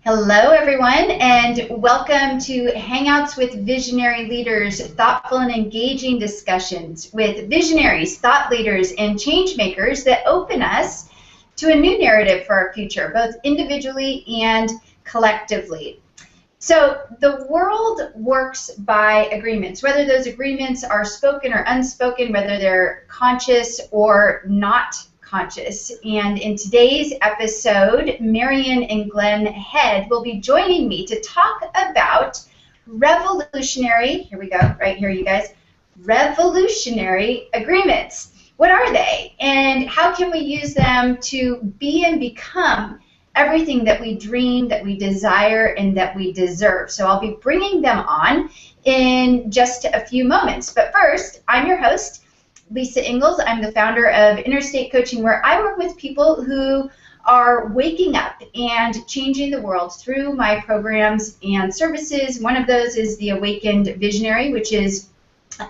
Hello, everyone, and welcome to Hangouts with Visionary Leaders, thoughtful and engaging discussions with visionaries, thought leaders, and change makers that open us to a new narrative for our future, both individually and collectively. So the world works by agreements, whether those agreements are spoken or unspoken, whether they're conscious or not conscious. And in today's episode, Marian and Glenn Head will be joining me to talk about revolutionary, here we go, right here, you guys, revolutionary agreements. What are they, and how can we use them to be and become everything that we dream, that we desire, and that we deserve? So I'll be bringing them on in just a few moments. But first, I'm your host, Lisa Ingalls. I'm the founder of Interstate Coaching, where I work with people who are waking up and changing the world through my programs and services. One of those is the Awakened Visionary, which is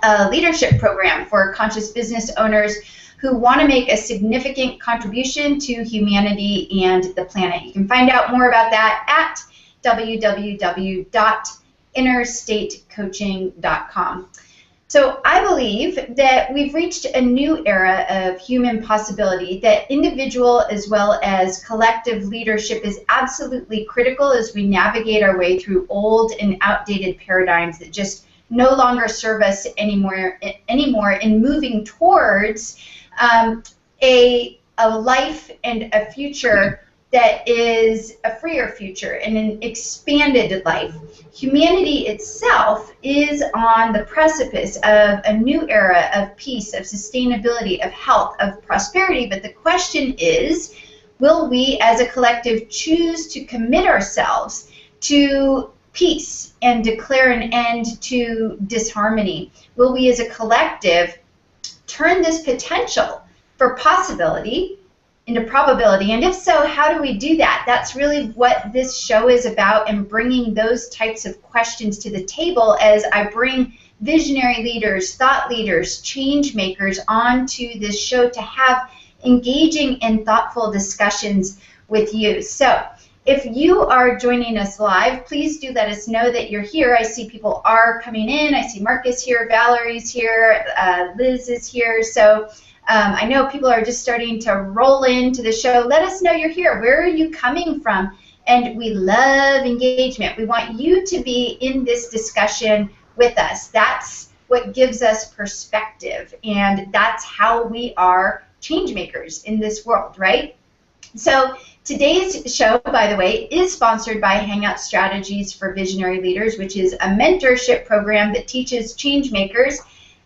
a leadership program for conscious business owners who want to make a significant contribution to humanity and the planet. You can find out more about that at www.interstatecoaching.com. So I believe that we've reached a new era of human possibility, that individual as well as collective leadership is absolutely critical as we navigate our way through old and outdated paradigms that just no longer serve us anymore in moving towards a life and a future that is a freer future and an expanded life. Humanity itself is on the precipice of a new era of peace, of sustainability, of health, of prosperity, but the question is, will we as a collective choose to commit ourselves to peace and declare an end to disharmony? Will we as a collective turn this potential for possibility into probability? And if so, how do we do that? That's really what this show is about, and bringing those types of questions to the table as I bring visionary leaders, thought leaders, change makers onto this show to have engaging and thoughtful discussions with you. So if you are joining us live, please do let us know that you're here. I see people are coming in. I see Marcus here, Valerie's here, Liz is here. So I know people are just starting to roll into the show. Let us know you're here. Where are you coming from? And we love engagement. We want you to be in this discussion with us. That's what gives us perspective, and that's how we are change makers in this world, right? So today's show, by the way, is sponsored by Hangout Strategies for Visionary Leaders, which is a mentorship program that teaches change makers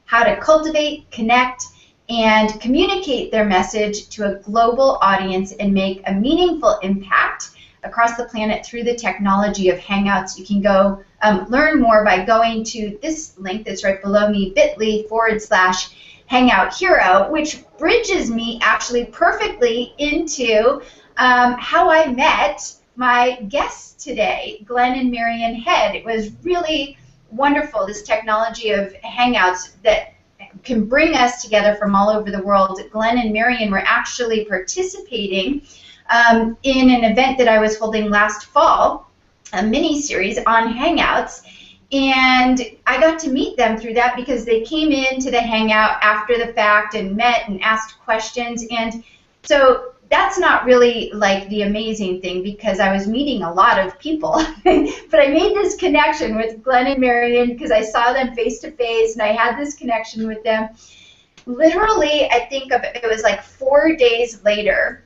how to cultivate, connect, and communicate their message to a global audience and make a meaningful impact across the planet through the technology of Hangouts. You can go learn more by going to this link that's right below me, bit.ly/Hangout Hero, which bridges me actually perfectly into how I met my guests today, Glenn and Marian Head. It was really wonderful, this technology of Hangouts that can bring us together from all over the world. Glenn and Marian were actually participating in an event that I was holding last fall, a mini-series on Hangouts, and I got to meet them through that because they came into the Hangout after the fact and met and asked questions. And so that's not really like the amazing thing, because I was meeting a lot of people. But I made this connection with Glenn and Marian because I saw them face to face, and I had this connection with them. Literally, I think it was like 4 days later,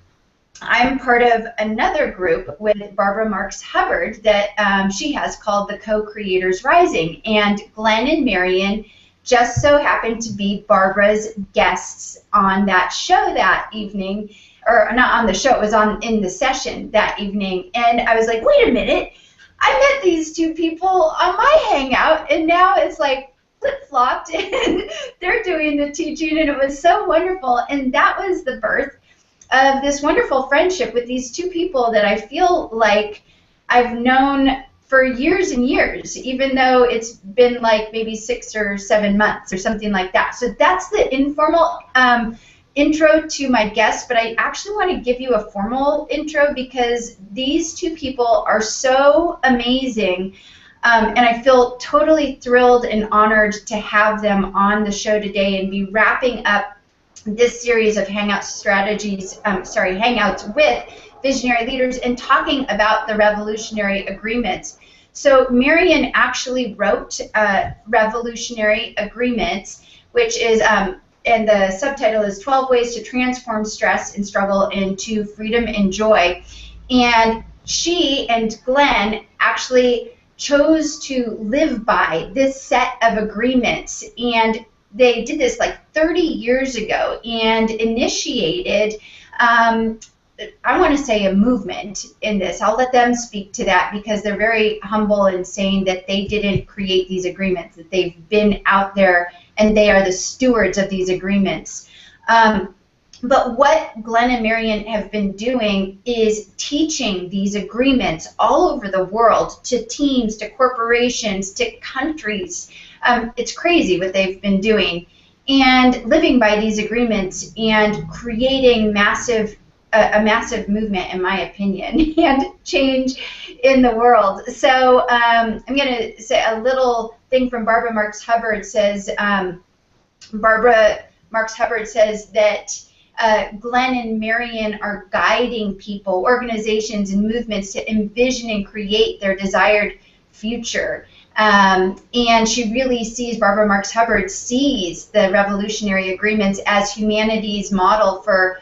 I'm part of another group with Barbara Marks Hubbard that she has called the Co-Creators Rising. And Glenn and Marian just so happened to be Barbara's guests on that show that evening. Or not on the show, it was in the session that evening. And I was like, wait a minute, I met these two people on my Hangout, and now it's like flip-flopped, and they're doing the teaching, and it was so wonderful. And that was the birth of this wonderful friendship with these two people that I feel like I've known for years and years, even though it's been like maybe 6 or 7 months or something like that. So that's the informal intro to my guests, but I actually want to give you a formal intro because these two people are so amazing, and I feel totally thrilled and honored to have them on the show today and be wrapping up this series of hangouts with visionary leaders and talking about the revolutionary agreements. So Marian actually wrote Revolutionary Agreements, which is, and the subtitle is 12 Ways to Transform Stress and Struggle into Freedom and Joy. And she and Glenn actually chose to live by this set of agreements, and they did this like 30 years ago and initiated, I want to say, a movement in this. I'll let them speak to that because they're very humble in saying that they didn't create these agreements, that they've been out there and they are the stewards of these agreements. But what Glenn and Marian have been doing is teaching these agreements all over the world to teams, to corporations, to countries. It's crazy what they've been doing. And living by these agreements and creating a massive movement, in my opinion, and change in the world. So I'm going to say a little thing from Barbara Marx Hubbard says, that Glenn and Marian are guiding people, organizations, and movements to envision and create their desired future. And she really sees, Barbara Marx Hubbard sees the revolutionary agreements as humanity's model for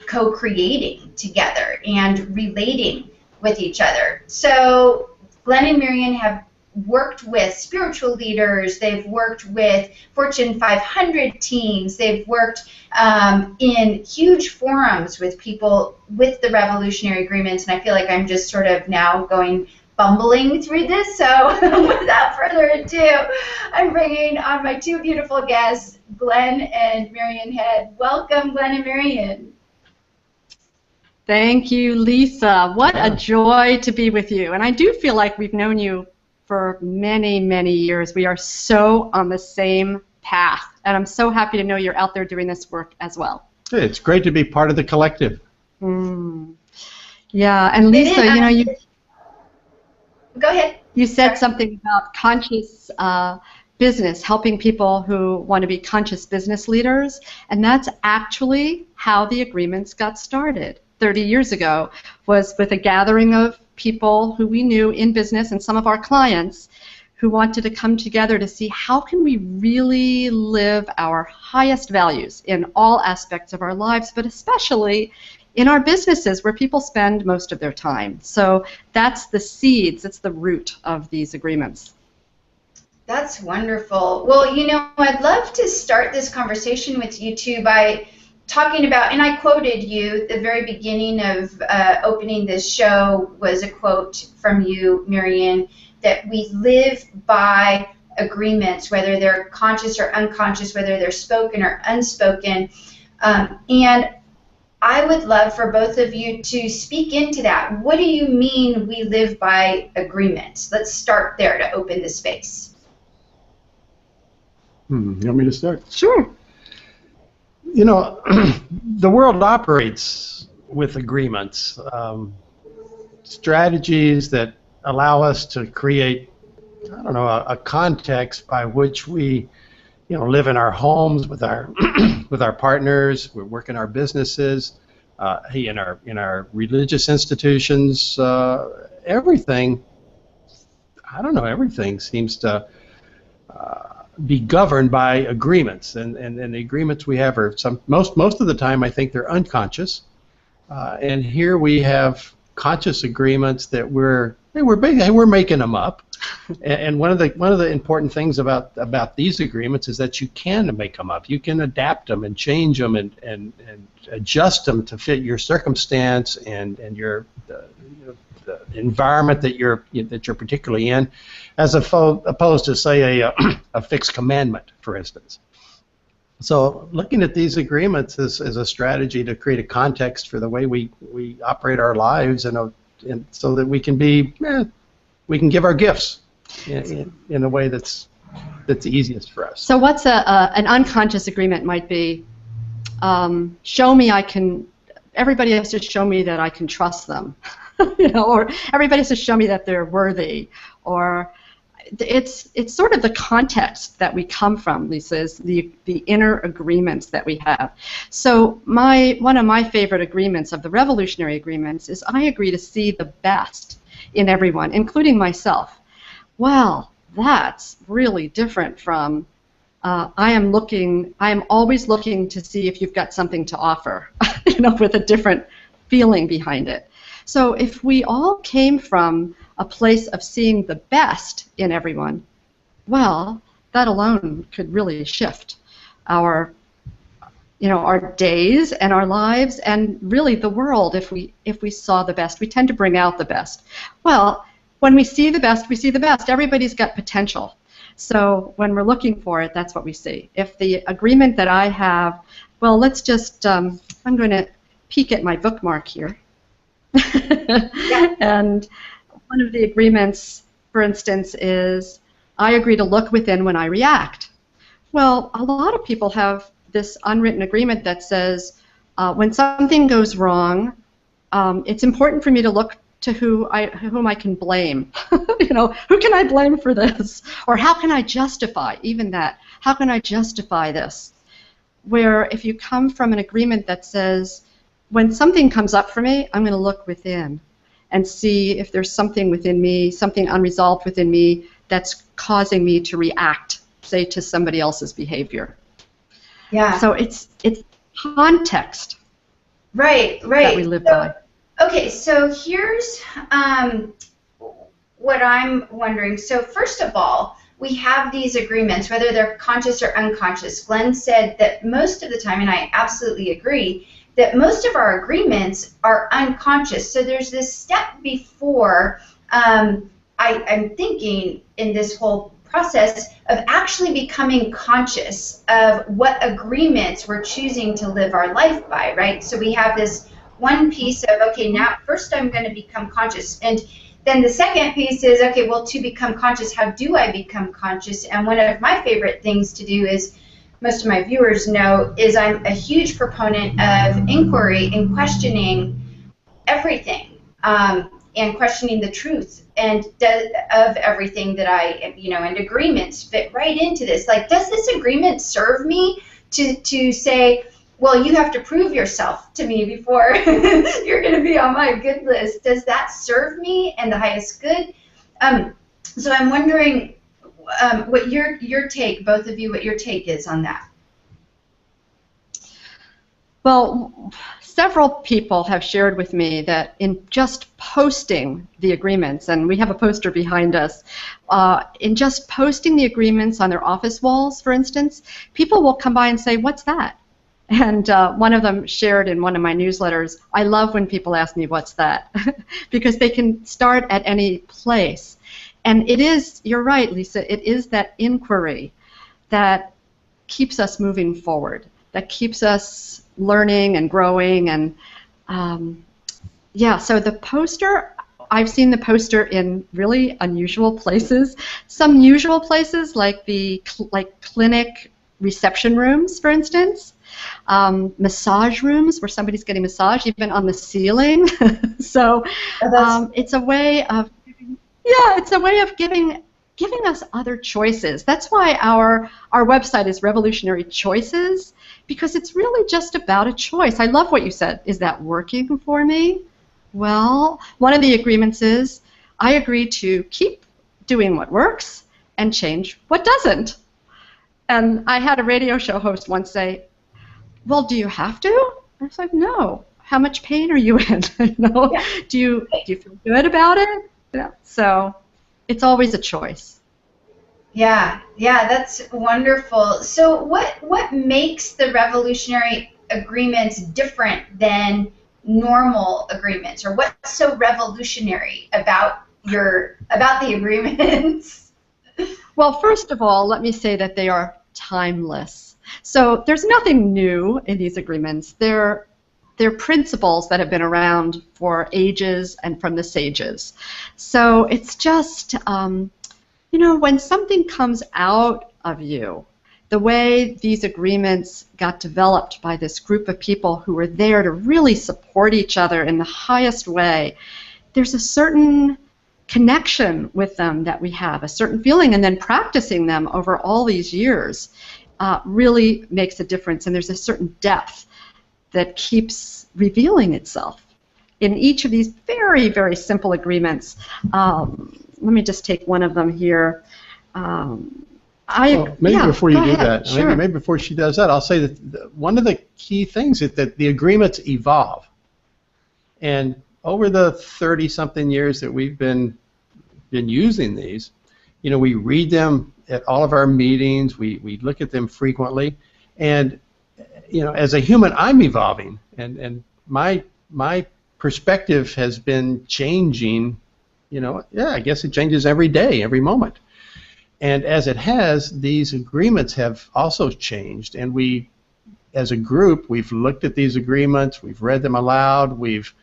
co-creating together and relating with each other. So Glenn and Marian have worked with spiritual leaders, they've worked with Fortune 500 teams, they've worked in huge forums with people with the revolutionary agreements, and I feel like I'm just sort of now bumbling through this, so without further ado, I'm bringing on my two beautiful guests, Glenn and Marian Head. Welcome, Glenn and Marian. Thank you, Lisa. What a joy to be with you. And I do feel like we've known you for many, many years. We are so on the same path, and I'm so happy to know you're out there doing this work as well. Hey, it's great to be part of the collective. Yeah, and Lisa, you go ahead. You said something about conscious business, helping people who want to be conscious business leaders, and that's actually how the agreements got started 30 years ago, was with a gathering of people who we knew in business and some of our clients who wanted to come together to see how can we really live our highest values in all aspects of our lives, but especially in our businesses where people spend most of their time. So that's the seeds, it's the root of these agreements. That's wonderful. Well, I'd love to start this conversation with you two by talking about, and I quoted you, the very beginning of opening this show was a quote from you, Marian, that we live by agreements, whether they're conscious or unconscious, whether they're spoken or unspoken. And I would love for both of you to speak into that. What do you mean we live by agreements? Let's start there to open the space. You want me to start? Sure. The world operates with agreements, strategies that allow us to create, a context by which we, live in our homes with our with our partners. We work in our businesses, in our religious institutions. Everything seems to be governed by agreements, and the agreements we have are most of the time I think they're unconscious, and here we have conscious agreements that we're making them up, and one of the important things about these agreements is that you can make them up, you can adapt them and change them and adjust them to fit your circumstance and your the environment that you're particularly in, as opposed to, say, a fixed commandment, for instance. So looking at these agreements is a strategy to create a context for the way we operate our lives, and so that we can give our gifts in a way that's easiest for us. So what's an unconscious agreement might be show me I can. Everybody has to show me that I can trust them, you know, or everybody has to show me that they're worthy, or it's sort of the context that we come from, Lisa, is the inner agreements that we have. So one of my favorite agreements of the revolutionary agreements is I agree to see the best in everyone, including myself. Well, that's really different from I am always looking to see if you've got something to offer, you know, with a different feeling behind it. So if we all came from a place of seeing the best in everyone, well, that alone could really shift our, you know, our days and our lives and really the world. If we saw the best, we tend to bring out the best. Well, when we see the best, we see the best. Everybody's got potential. So when we're looking for it, that's what we see. If the agreement that I have, well, let's just, I'm going to peek at my bookmark here. And one of the agreements, for instance, is I agree to look within when I react. Well, a lot of people have this unwritten agreement that says when something goes wrong, it's important for me to look to whom I can blame. You know, who can I blame for this? Or how can I justify even that? How can I justify this? Where if you come from an agreement that says, when something comes up for me, I'm going to look within and see if there's something within me, something unresolved within me that's causing me to react, say, to somebody else's behavior. Yeah. So it's context. Right. That we live by. Okay, so here's what I'm wondering. So first of all, we have these agreements, whether they're conscious or unconscious. Glenn said that most of the time, and I absolutely agree, that most of our agreements are unconscious. So there's this step before I'm thinking in this whole process of actually becoming conscious of what agreements we're choosing to live our life by, right? So we have this one piece of, okay, now first I'm going to become conscious. And then the second piece is, okay, well, to become conscious, how do I become conscious? And one of my favorite things to do is, most of my viewers know, is I'm a huge proponent of inquiry and questioning everything and questioning the truth and of everything that I, you know, and agreements fit right into this. Like, does this agreement serve me to say, well, you have to prove yourself to me before you're going to be on my good list? Does that serve me and the highest good? So I'm wondering what your take, both of you, what your take is on that. Well, several people have shared with me that in just posting the agreements, and we have a poster behind us, in just posting the agreements on their office walls, for instance, people will come by and say, what's that? And one of them shared in one of my newsletters, I love when people ask me what's that, because they can start at any place. And it is, you're right, Lisa, it is that inquiry that keeps us moving forward, that keeps us learning and growing. And yeah, so the poster, I've seen the poster in really unusual places. Some usual places like clinic reception rooms, for instance. Massage rooms where somebody's getting massage, even on the ceiling. So it's a way of, yeah, it's a way of giving us other choices. That's why our website is Revolutionary Choices, because it's really just about a choice. I love what you said. Is that working for me? Well, one of the agreements is I agree to keep doing what works and change what doesn't. And I had a radio show host once say, well, do you have to? I was like, no. How much pain are you in? You know? Yeah. Do you feel good about it? Yeah. So it's always a choice. Yeah, that's wonderful. So what makes the revolutionary agreements different than normal agreements, or what's so revolutionary about the agreements? Well, first of all, let me say that they are timeless. So there's nothing new in these agreements. They're principles that have been around for ages and from the sages. So it's just, you know, when something comes out of you the way these agreements got developed by this group of people who were there to really support each other in the highest way, there's a certain connection with them that we have, a certain feeling, and then practicing them over all these years really makes a difference, and there's a certain depth that keeps revealing itself in each of these very, very simple agreements. Let me just take one of them here. Before you do that, sure. maybe before she does that, I'll say that one of the key things is that the agreements evolve. And over the 30-something years that we've been using these, we read them at all of our meetings, we look at them frequently, and as a human, I'm evolving, and my perspective has been changing. I guess it changes every day, every moment. And as it has, these agreements have also changed, and we, as a group, we've looked at these agreements, we've read them aloud, we've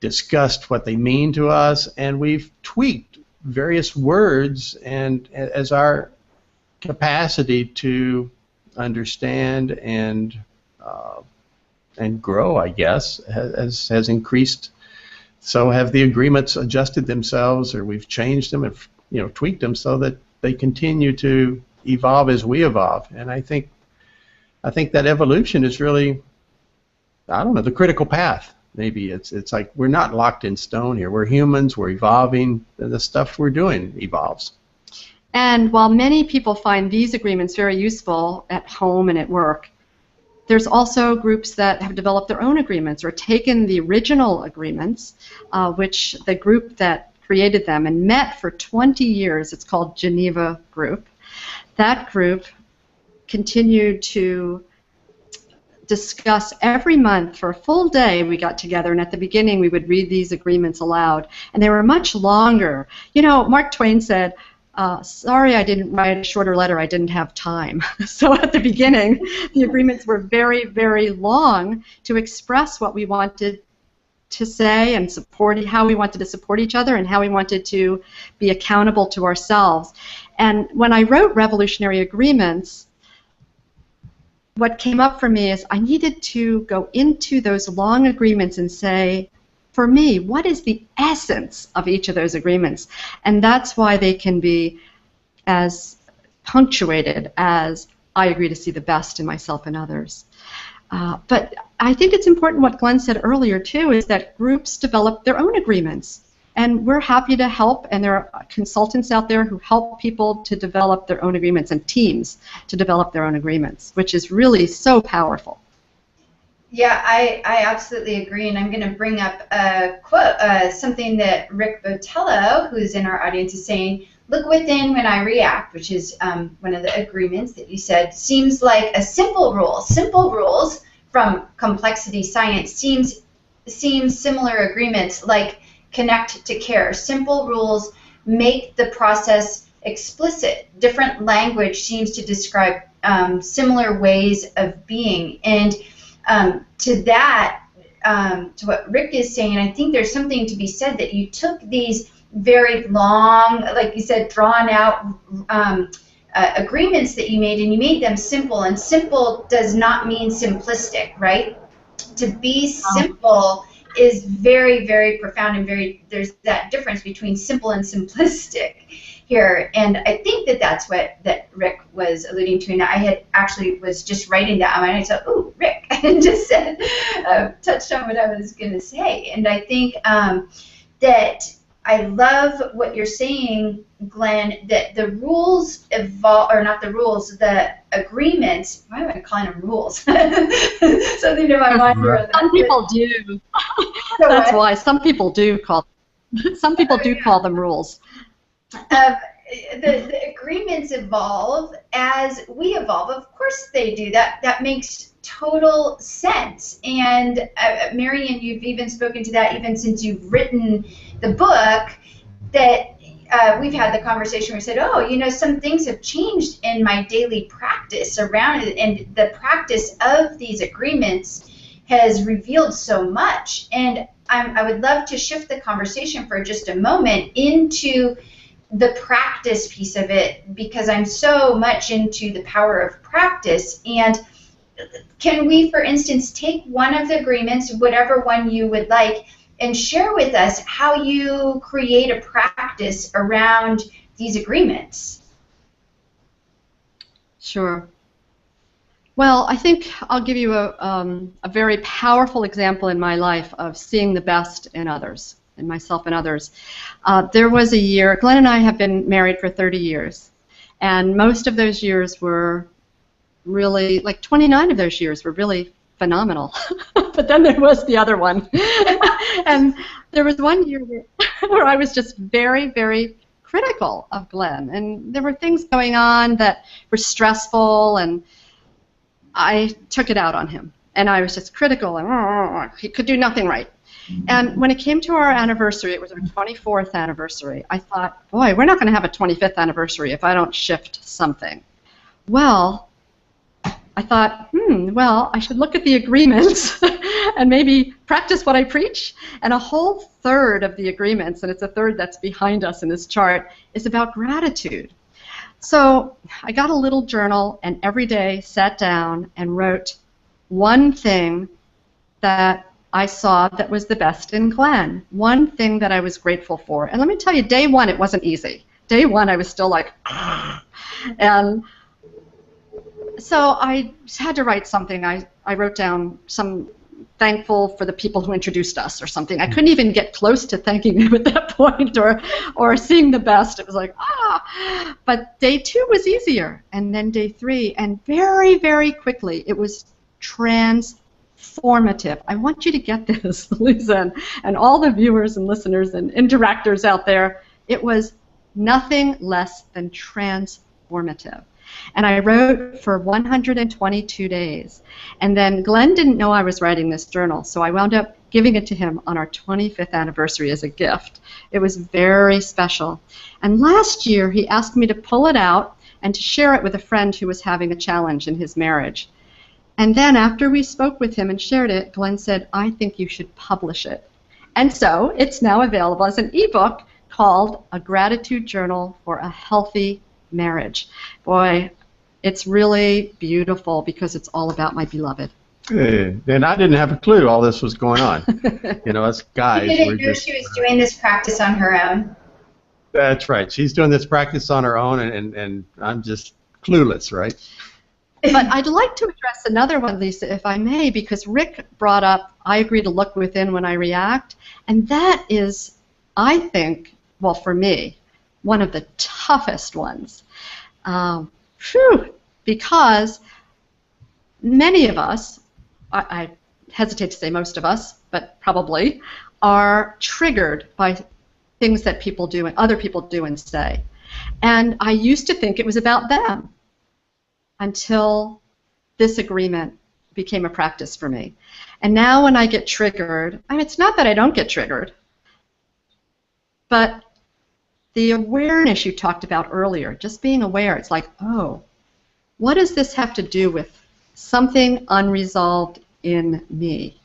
discussed what they mean to us, and we've tweaked various words and as our capacity to understand and grow, I guess, has increased. So have the agreements adjusted themselves, or we've changed them and tweaked them so that they continue to evolve as we evolve. And I think that evolution is really, I don't know, the critical path. Maybe it's like we're not locked in stone here. We're humans. We're evolving. And the stuff we're doing evolves. And while many people find these agreements very useful at home and at work, there's also groups that have developed their own agreements or taken the original agreements, which the group that created them and met for 20 years, it's called Geneva Group. That group continued to discuss every month for a full day. We got together, and at the beginning we would read these agreements aloud, and they were much longer. Mark Twain said, sorry I didn't write a shorter letter, I didn't have time. So at the beginning, the agreements were very, very long to express what we wanted to say and how we wanted to support each other and how we wanted to be accountable to ourselves. And when I wrote Revolutionary Agreements, what came up for me is I needed to go into those long agreements and say, for me, what is the essence of each of those agreements? And that's why they can be as punctuated as I agree to see the best in myself and others. But I think it's important what Glenn said earlier, too, is that groups develop their own agreements. And we're happy to help, and there are consultants out there who help people to develop their own agreements and teams to develop their own agreements, which is really so powerful. Yeah, I absolutely agree, and I'm going to bring up a quote, something that Rick Botello, who's in our audience, is saying, "Look within when I react," which is one of the agreements that you said, seems like a simple rule. Simple rules from complexity science seems similar agreements like connect to care. Simple rules make the process explicit. Different language seems to describe similar ways of being. And to that, to what Rick is saying, I think there's something to be said that you took these very long, like you said, drawn out agreements that you made, and you made them simple. And simple does not mean simplistic, right? To be simple is very, very profound, and there's that difference between simple and simplistic here. And I think that's what Rick was alluding to. And I was just writing that, and I said, "Ooh, Rick," and just said, touched on what I was going to say. And I think that I love what you're saying, Glenn, that the rules evolve, or not the rules, the agreements. Why am I calling them rules? Something in my mind. Some people do. That's why some people do call them rules. The agreements evolve as we evolve. Of course they do. That makes total sense. And Marian, you've even spoken to that even since you've written the book, that we've had the conversation where we said, oh, some things have changed in my daily practice around it, and the practice of these agreements has revealed so much. And I would love to shift the conversation for just a moment into the practice piece of it, because I'm so much into the power of practice. And can we, for instance, take one of the agreements, whatever one you would like, and share with us how you create a practice around these agreements? Sure. Well, I think I'll give you a very powerful example in my life of seeing the best in others, in myself and others. There was a year, Glenn and I have been married for 30 years, and most of those years were really, like 29 of those years were really phenomenal. But then there was the other one. And there was one year where I was just very, very critical of Glenn, and there were things going on that were stressful, and I took it out on him, and I was just critical, and he could do nothing right. And when it came to our anniversary, it was our 24th anniversary, I thought, boy, we're not going to have a 25th anniversary if I don't shift something. Well, I thought, well, I should look at the agreements and maybe practice what I preach. And a whole third of the agreements, and it's a third that's behind us in this chart, is about gratitude. So I got a little journal and every day sat down and wrote one thing that I saw that was the best in Glenn, one thing that I was grateful for. And let me tell you, day one, it wasn't easy. Day one, I was still like, ah. And so I had to write something. I wrote down some thankful for the people who introduced us or something. I couldn't even get close to thanking them at that point or seeing the best. It was like, ah. But day two was easier, and then day three, and very, very quickly it was transformative. I want you to get this, Lisa, and all the viewers and listeners and interactors out there. It was nothing less than transformative. And I wrote for 122 days. And then Glenn didn't know I was writing this journal, so I wound up giving it to him on our 25th anniversary as a gift. It was very special. And last year, he asked me to pull it out and to share it with a friend who was having a challenge in his marriage. And then after we spoke with him and shared it, Glenn said, I think you should publish it. And so it's now available as an ebook called A Gratitude Journal for a Healthy Marriage. Boy, it's really beautiful because it's all about my beloved. And I didn't have a clue all this was going on. You know, us guys. You didn't know she was doing this practice on her own. That's right. She's doing this practice on her own, and I'm just clueless, right? But I'd like to address another one, Lisa, if I may, because Rick brought up, I agree to look within when I react, and that is, I think, well, for me, one of the toughest ones. Because many of us, I hesitate to say most of us, but probably, are triggered by things that people do and other people do and say. And I used to think it was about them until this agreement became a practice for me. And now when I get triggered, I mean, it's not that I don't get triggered, but the awareness you talked about earlier, just being aware, it's like, oh, what does this have to do with something unresolved in me?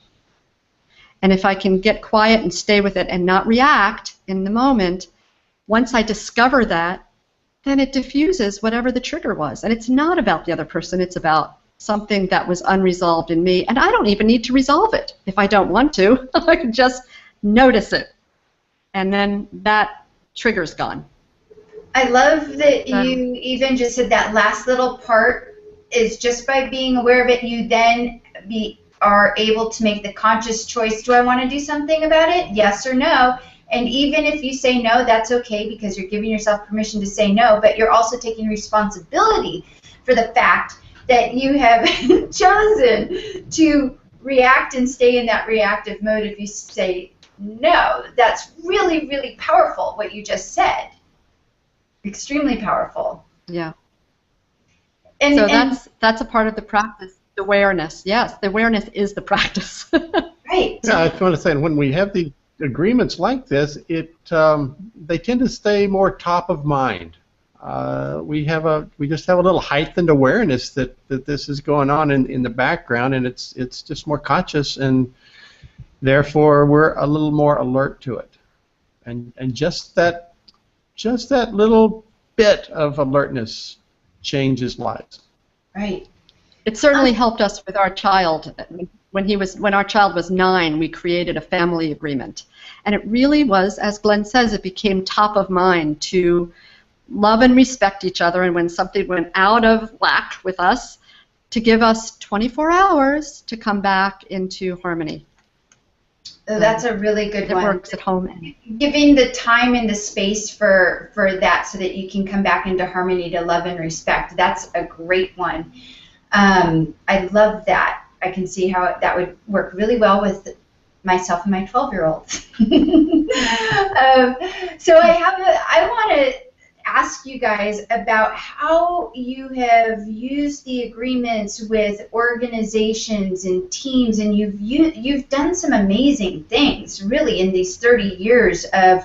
And if I can get quiet and stay with it and not react in the moment, once I discover that, then it diffuses whatever the trigger was. And it's not about the other person, it's about something that was unresolved in me, and I don't even need to resolve it if I don't want to. I can just notice it. And then that trigger's gone. I love that you even just said that last little part is just by being aware of it, you then are able to make the conscious choice, do I want to do something about it? Yes or no? And even if you say no, that's okay because you're giving yourself permission to say no, but you're also taking responsibility for the fact that you have chosen to react and stay in that reactive mode if you say no. That's really, really powerful, what you just said. Extremely powerful. Yeah. And, so that's a part of the practice, the awareness. Yes, the awareness is the practice. Right. Yeah, I just want to say, when we have the agreements like this, they tend to stay more top of mind. We just have a little heightened awareness that this is going on in the background, and it's just more conscious, and therefore we're a little more alert to it. And just that just that little bit of alertness changes lives. Right. It certainly helped us with our child. When our child was 9, we created a family agreement. And it really was, as Glenn says, it became top of mind to love and respect each other, and when something went out of whack with us, to give us 24 hours to come back into harmony. So that's a really good one. It works at home. Giving the time and the space for that so that you can come back into harmony to love and respect. That's a great one. I love that. I can see how that would work really well with myself and my 12-year-old. So I want to ask you guys about how you have used the agreements with organizations and teams, and you've done some amazing things really in these 30 years of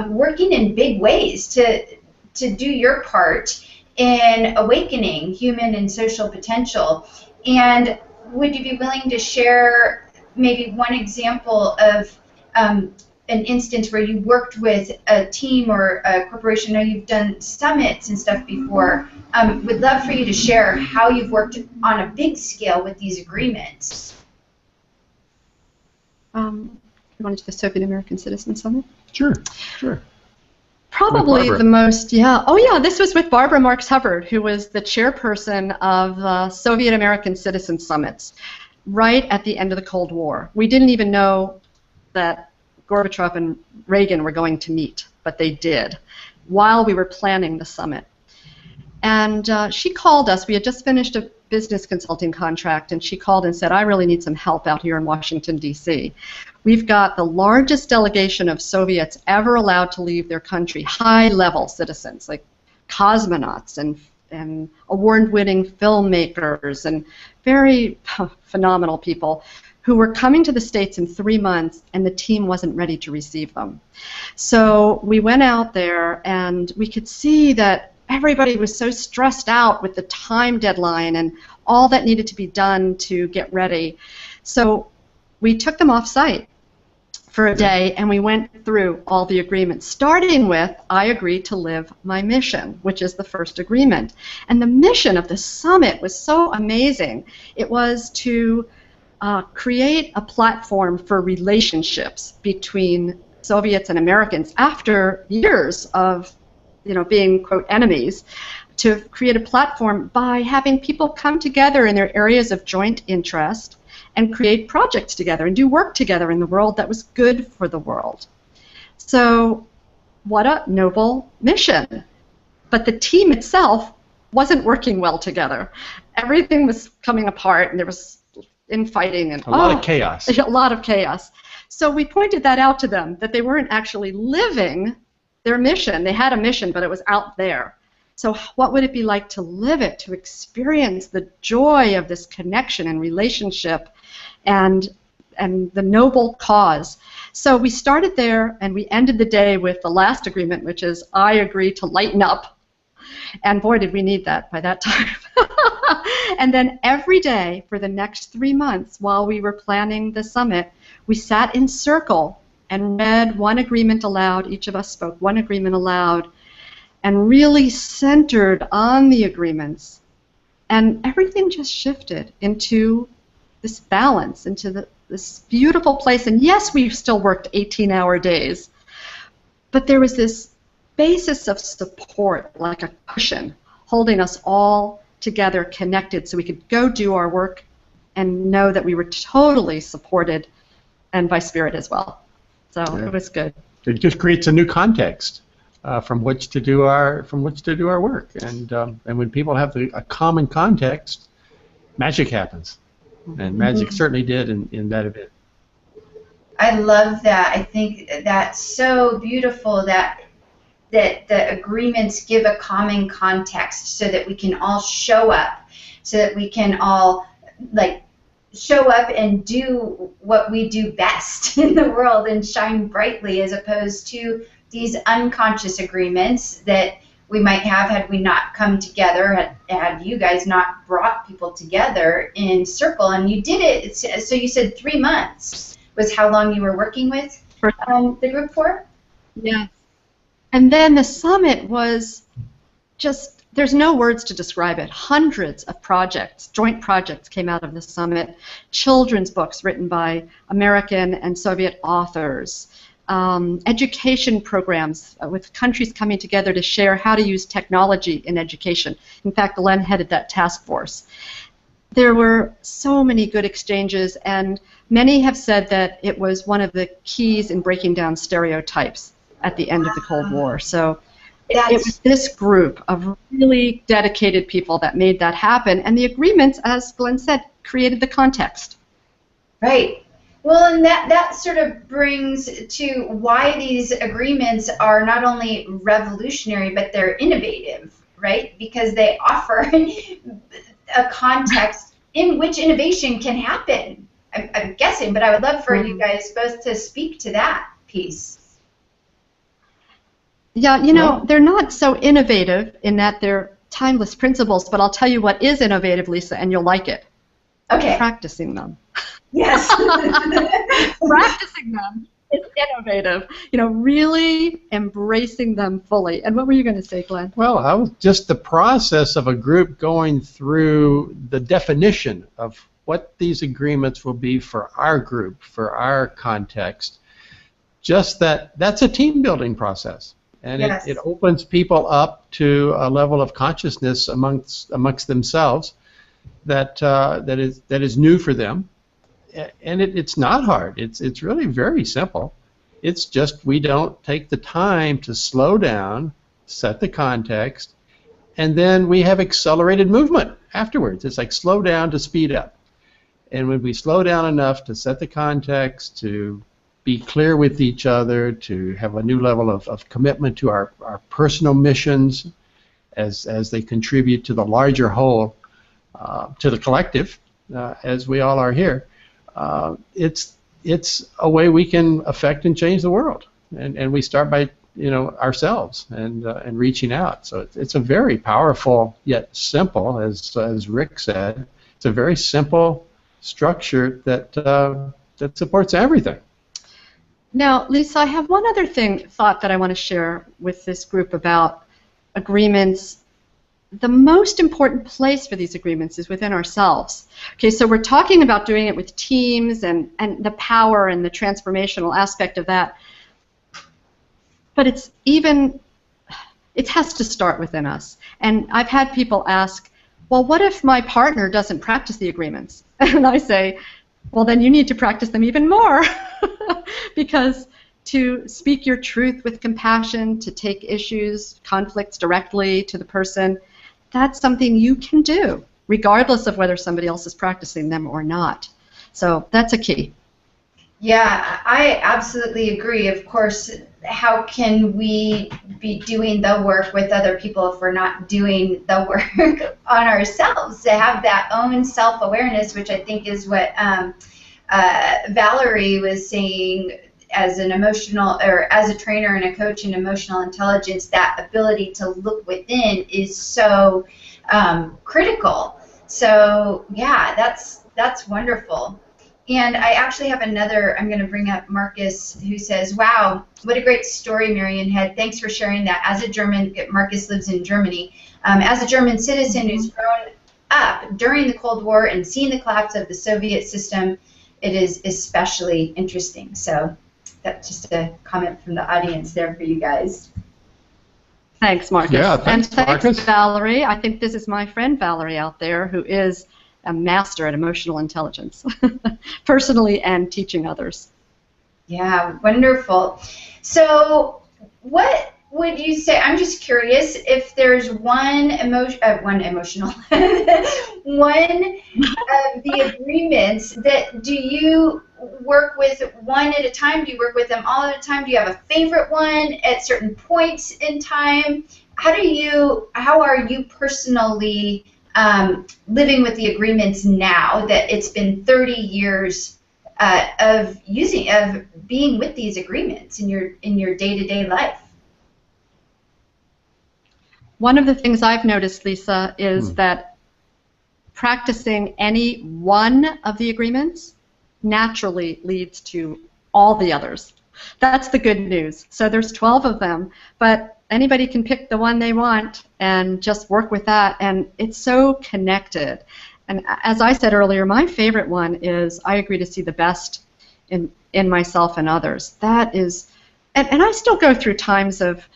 working in big ways to do your part in awakening human and social potential. And would you be willing to share maybe one example of an instance where you worked with a team or a corporation? I know you've done summits and stuff before. Would love for you to share how you've worked on a big scale with these agreements. You want to do the Soviet American Citizen Summit? Sure. Probably the most, yeah. Oh, yeah, this was with Barbara Marx Hubbard, who was the chairperson of Soviet American Citizen Summits right at the end of the Cold War. We didn't even know that Gorbachev and Reagan were going to meet, but they did while we were planning the summit. And she called us. We had just finished a business consulting contract, and she called and said, I really need some help out here in Washington, D.C. We've got the largest delegation of Soviets ever allowed to leave their country, high-level citizens, like cosmonauts and award-winning filmmakers and very phenomenal people who were coming to the States in 3 months, and the team wasn't ready to receive them. So we went out there, and we could see that everybody was so stressed out with the time deadline and all that needed to be done to get ready. So we took them off-site for a day, and we went through all the agreements, starting with, I agree to live my mission, which is the first agreement. And the mission of the summit was so amazing. It was to create a platform for relationships between Soviets and Americans after years of, being, quote, enemies, to create a platform by having people come together in their areas of joint interest and create projects together and do work together in the world that was good for the world. So what a noble mission. But the team itself wasn't working well together. Everything was coming apart, and there was infighting and a lot of chaos. A lot of chaos. So we pointed that out to them, that they weren't actually living their mission. They had a mission, but it was out there. So what would it be like to live it, to experience the joy of this connection and relationship and the noble cause? So we started there, and we ended the day with the last agreement, which is, I agree to lighten up. And boy, did we need that by that time. And then every day for the next 3 months while we were planning the summit, we sat in circle and read one agreement aloud. Each of us spoke one agreement aloud and really centered on the agreements. And everything just shifted into this balance, into this beautiful place. And yes, we still worked 18-hour days, but there was this basis of support, like a cushion, holding us all together, connected, so we could go do our work and know that we were totally supported, and by spirit as well. So It was good. It just creates a new context from which to do our work, and when people have a common context, magic happens, and magic certainly did in that event. I love that. I think that's so beautiful that the agreements give a common context so that we can all show up, so that we can all show up and do what we do best in the world and shine brightly, as opposed to these unconscious agreements that we might have had we not come together, had you guys not brought people together in circle. And you did it, so you said 3 months was how long you were working with the group for? Yeah. And then the summit was just, there's no words to describe it. Hundreds of projects, joint projects came out of the summit. Children's books written by American and Soviet authors. Education programs with countries coming together to share how to use technology in education. In fact, Glenn headed that task force. There were so many good exchanges, and many have said that it was one of the keys in breaking down stereotypes at the end of the Cold War. So it was this group of really dedicated people that made that happen, and the agreements, as Glenn said, created the context. Right. Well, and that sort of brings to why these agreements are not only revolutionary, but they're innovative, right? Because they offer a context in which innovation can happen. I'm guessing, but I would love for you guys both to speak to that piece. Yeah, you know, they're not so innovative in that they're timeless principles, but I'll tell you what is innovative, Lisa, and you'll like it. Okay. Practicing them. Yes. Practicing them is innovative. You know, really embracing them fully. And what were you going to say, Glenn? Well, I was just the process of a group going through the definition of what these agreements will be for our group, for our context. Just that's a team building process. And yes. it opens people up to a level of consciousness amongst themselves that is new for them. And it's not hard. It's really very simple. It's just we don't take the time to slow down, set the context, and then we have accelerated movement afterwards. It's like slow down to speed up. And when we slow down enough to set the context, to be clear with each other, to have a new level of commitment to our personal missions as they contribute to the larger whole, to the collective, as we all are here, it's a way we can affect and change the world, and we start by ourselves and reaching out. So it's a very powerful yet simple, as Rick said, it's a very simple structure that supports everything. Now, Lisa, I have one other thought that I want to share with this group about agreements. The most important place for these agreements is within ourselves. Okay, so we're talking about doing it with teams and the power and the transformational aspect of that. But it has to start within us. And I've had people ask, well, what if my partner doesn't practice the agreements? And I say, well, then you need to practice them even more. Because to speak your truth with compassion, to take issues, conflicts directly to the person, that's something you can do, regardless of whether somebody else is practicing them or not. So that's a key. Yeah, I absolutely agree. Of course, how can we be doing the work with other people if we're not doing the work on ourselves, to have that own self-awareness, which I think is what Valerie was saying, as an emotional, or as a trainer and a coach in emotional intelligence, that ability to look within is so critical. So yeah, that's wonderful. And I actually have another, I'm going to bring up Marcus, who says, wow, what a great story, Marian Head. Thanks for sharing that. As a German, Marcus lives in Germany, as a German citizen who's grown up during the Cold War and seen the collapse of the Soviet system, it is especially interesting. So that's just a comment from the audience there for you guys. Thanks, Marcus. Yeah, thanks, Marcus. Valerie. I think this is my friend Valerie out there, who is a master at emotional intelligence, personally and teaching others. Yeah, wonderful. So what would you say, I'm just curious, if there's one of the agreements that, do you work with one at a time? Do you work with them all at a time? Do you have a favorite one at certain points in time? How are you personally living with the agreements now that it's been 30 years of being with these agreements in your day-to-day life? One of the things I've noticed, Lisa, is that practicing any one of the agreements naturally leads to all the others. That's the good news. So there's 12 of them, but anybody can pick the one they want and just work with that, and it's so connected. And as I said earlier, my favorite one is I agree to see the best in myself and others. That is, and I still go through times of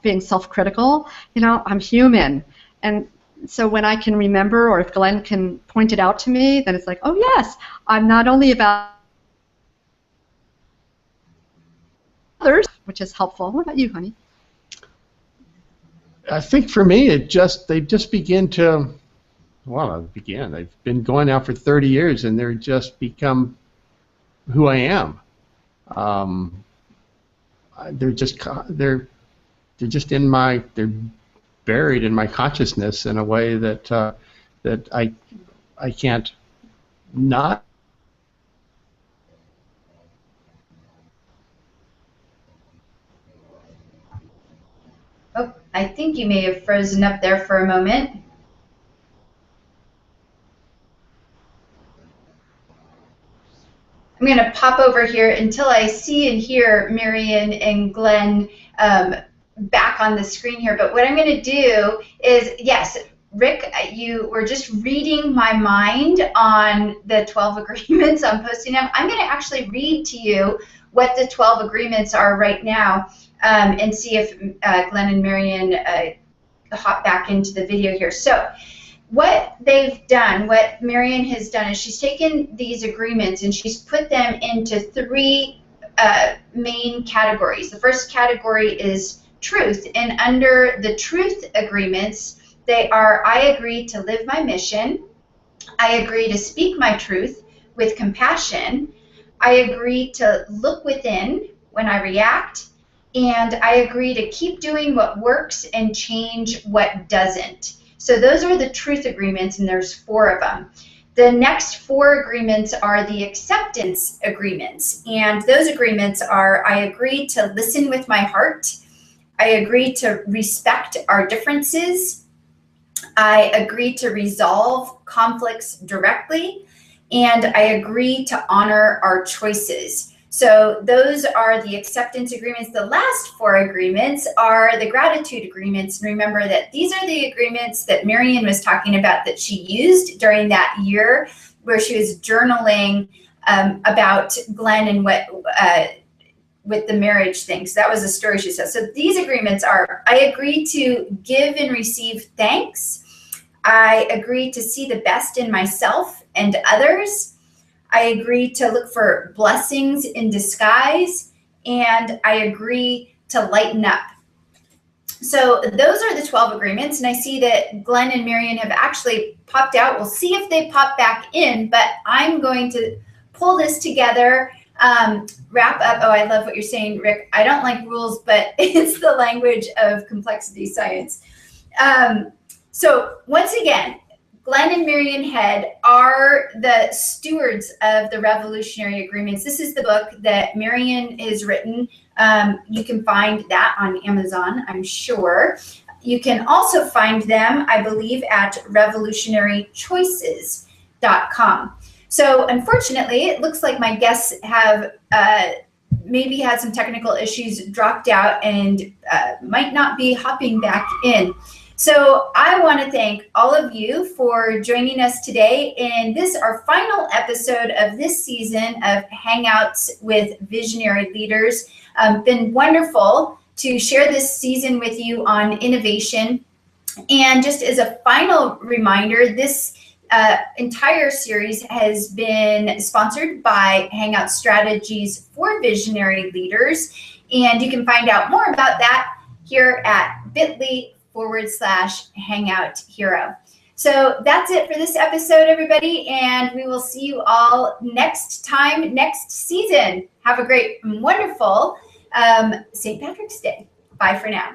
being self-critical. You know, I'm human, and so when I can remember, or if Glenn can point it out to me, then it's like, oh yes, I'm not only about others, which is helpful. What about you, honey? I think for me, they just begin to, well, they've been going now for 30 years, and they're just become who I am. They're just they're buried in my consciousness in a way that that I can't not. Oh, I think you may have frozen up there for a moment. I'm going to pop over here until I see and hear Marian and Glenn back on the screen here. But what I'm going to do is, yes, Rick, you were just reading my mind on the 12 agreements. I'm posting them. I'm going to actually read to you what the 12 agreements are right now and see if Glenn and Marian hop back into the video here. So what they've done, what Marian has done, is she's taken these agreements and she's put them into three main categories. The first category is truth, and under the truth agreements, they are: I agree to live my mission, I agree to speak my truth with compassion, I agree to look within when I react, and I agree to keep doing what works and change what doesn't. So those are the truth agreements, and there's 4 of them. The next 4 agreements are the acceptance agreements, and those agreements are: I agree to listen with my heart, I agree to respect our differences, I agree to resolve conflicts directly, and I agree to honor our choices. So those are the acceptance agreements. The last 4 agreements are the gratitude agreements. And remember that these are the agreements that Marian was talking about that she used during that year where she was journaling about Glenn and what with the marriage thing. So that was a story she said. So these agreements are: I agree to give and receive thanks, I agree to see the best in myself and others, I agree to look for blessings in disguise, and I agree to lighten up. So those are the 12 agreements, and I see that Glenn and Marian have actually popped out. We'll see if they pop back in, but I'm going to pull this together, wrap up. Oh, I love what you're saying, Rick. I don't like rules, but it's the language of complexity science. So once again, Glenn and Marian Head are the stewards of the revolutionary agreements. This is the book that Marian has written. You can find that on Amazon, I'm sure. You can also find them, I believe, at revolutionarychoices.com. So unfortunately, it looks like my guests have maybe had some technical issues, dropped out, and might not be hopping back in. So I want to thank all of you for joining us today in this, our final episode of this season of Hangouts with Visionary Leaders. Been wonderful to share this season with you on innovation. And just as a final reminder, this entire series has been sponsored by Hangout Strategies for Visionary Leaders. And you can find out more about that here at bit.ly/Hangout Hero. So that's it for this episode, everybody, and we will see you all next time, next season. Have a great, wonderful St. Patrick's Day. Bye for now.